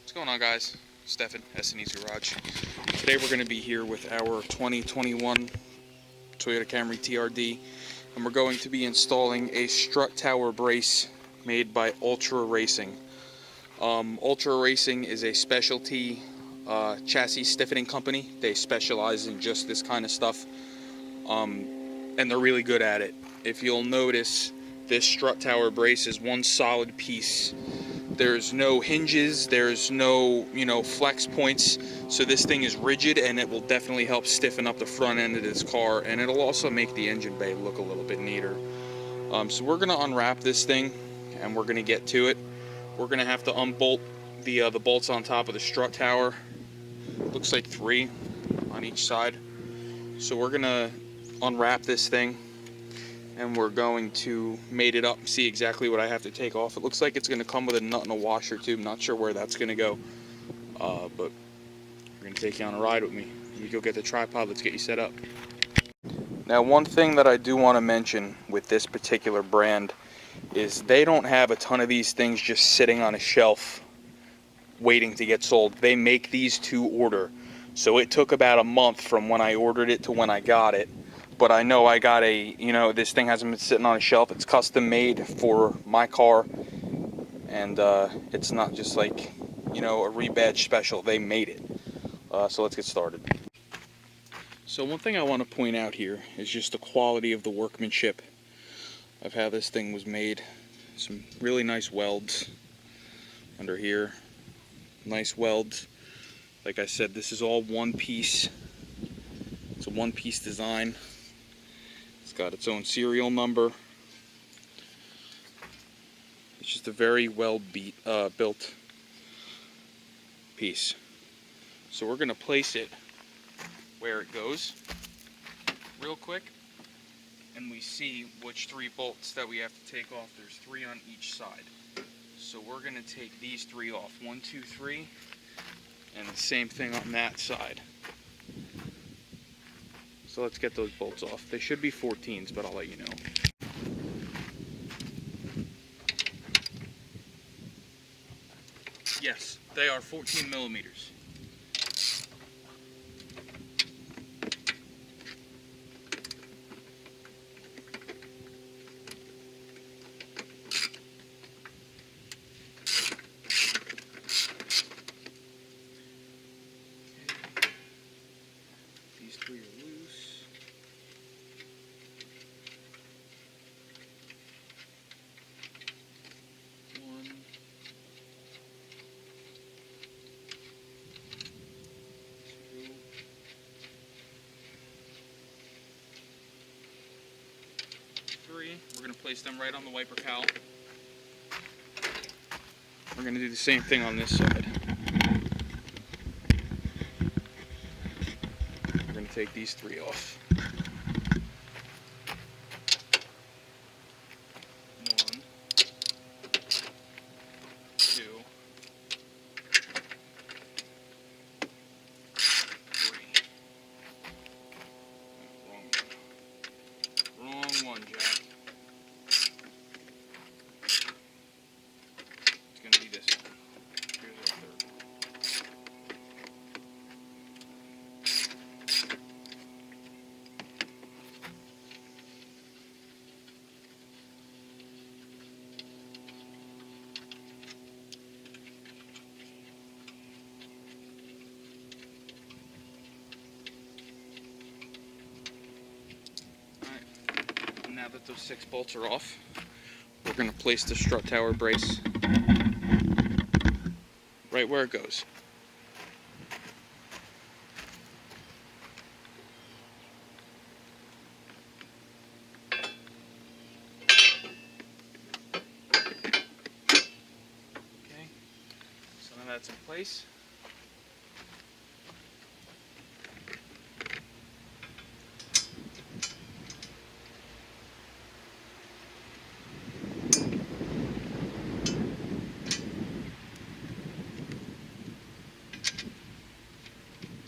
What's going on, guys? Stefan, S&E's Garage. Today we're going to be here with our 2021 Toyota Camry TRD, and we're going to be installing a strut tower brace made by Ultra Racing. Ultra Racing is a specialty chassis stiffening company. They specialize in just this kind of stuff, and they're really good at it. If you'll notice, this strut tower brace is one solid piece. There's no hinges, there's no, flex points, so this thing is rigid, and it will definitely help stiffen up the front end of this car, and it'll also make the engine bay look a little bit neater. So we're going to unwrap this thing, and we're going to get to it. We're going to have to unbolt the bolts on top of the strut tower. Looks like 3 on each side. So we're going to unwrap this thing, and we're going to mate it up, see exactly what I have to take off. It looks like it's going to come with a nut and a washer too. I'm not sure where that's going to go, but we're going to take you on a ride with me. Let me go get the tripod. Let's get you set up. Now, one thing that I do want to mention with this particular brand is they don't have a ton of these things just sitting on a shelf waiting to get sold. They make these to order. So it took about a month from when I ordered it to when I got it. But I know I got this thing hasn't been sitting on a shelf. It's custom made for my car. And it's not just like, a rebadge special. They made it. So let's get started. So one thing I want to point out here is just the quality of the workmanship of how this thing was made. Some really nice welds under here. Nice welds. Like I said, this is all one piece. It's a one-piece design. It's got its own serial number. It's just a very well built piece. So we're going to place it where it goes real quick, and we see which 3 bolts that we have to take off. There's 3 on each side. So we're going to take these 3 off. 1, 2, 3, and the same thing on that side. So let's get those bolts off. They should be 14s, but I'll let you know. Yes, they are 14 millimeters. These 3 are loose. We're going to place them right on the wiper cowl. We're going to do the same thing on this side. We're going to take these 3 off. 1, 2, 3. Wrong one, Jack. It's going to be this one. Here's our 3rd one. Alright, now that those 6 bolts are off, we're going to place the strut tower brace right where it goes. Okay, so now that's in place.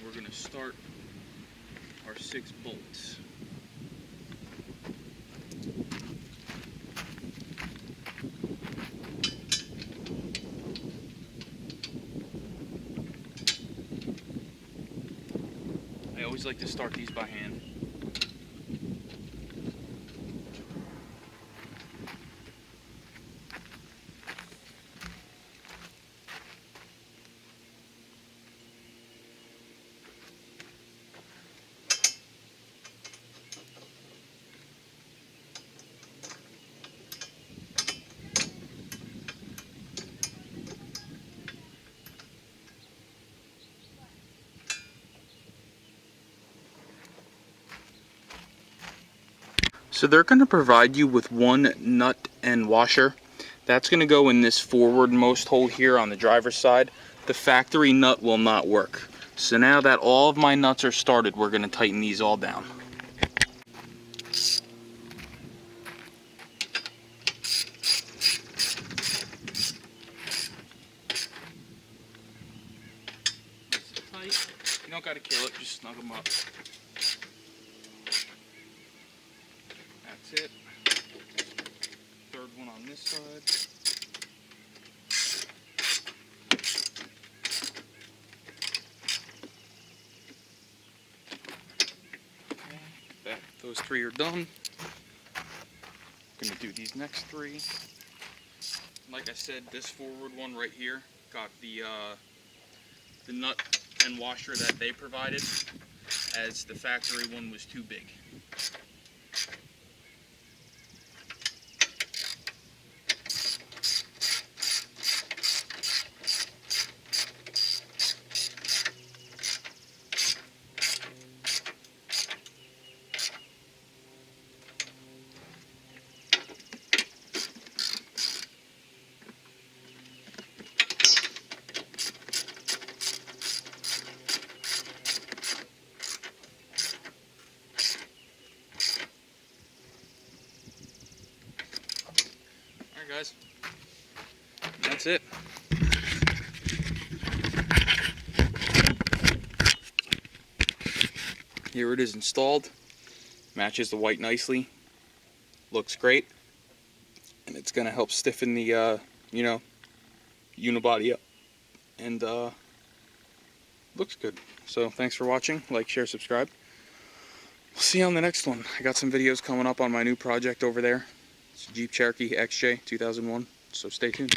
We're going to start our 6 bolts. always like to start these by hand. So they're going to provide you with one nut and washer. That's going to go in this forwardmost hole here on the driver's side. The factory nut will not work. So now that all of my nuts are started, we're going to tighten these all down. Nice and tight. You don't got to kill it, just snug them up. That's it. Third one on this side. Those three are done. I'm gonna do these next three. Like I said, this forward one right here got the nut and washer that they provided, as the factory one was too big. Alright guys, that's it. Here it is installed. Matches the white nicely. Looks great. And it's going to help stiffen the, unibody up. And looks good. So thanks for watching. Like, share, subscribe. We'll see you on the next one. I got some videos coming up on my new project over there. It's Jeep Cherokee XJ 2001. So stay tuned.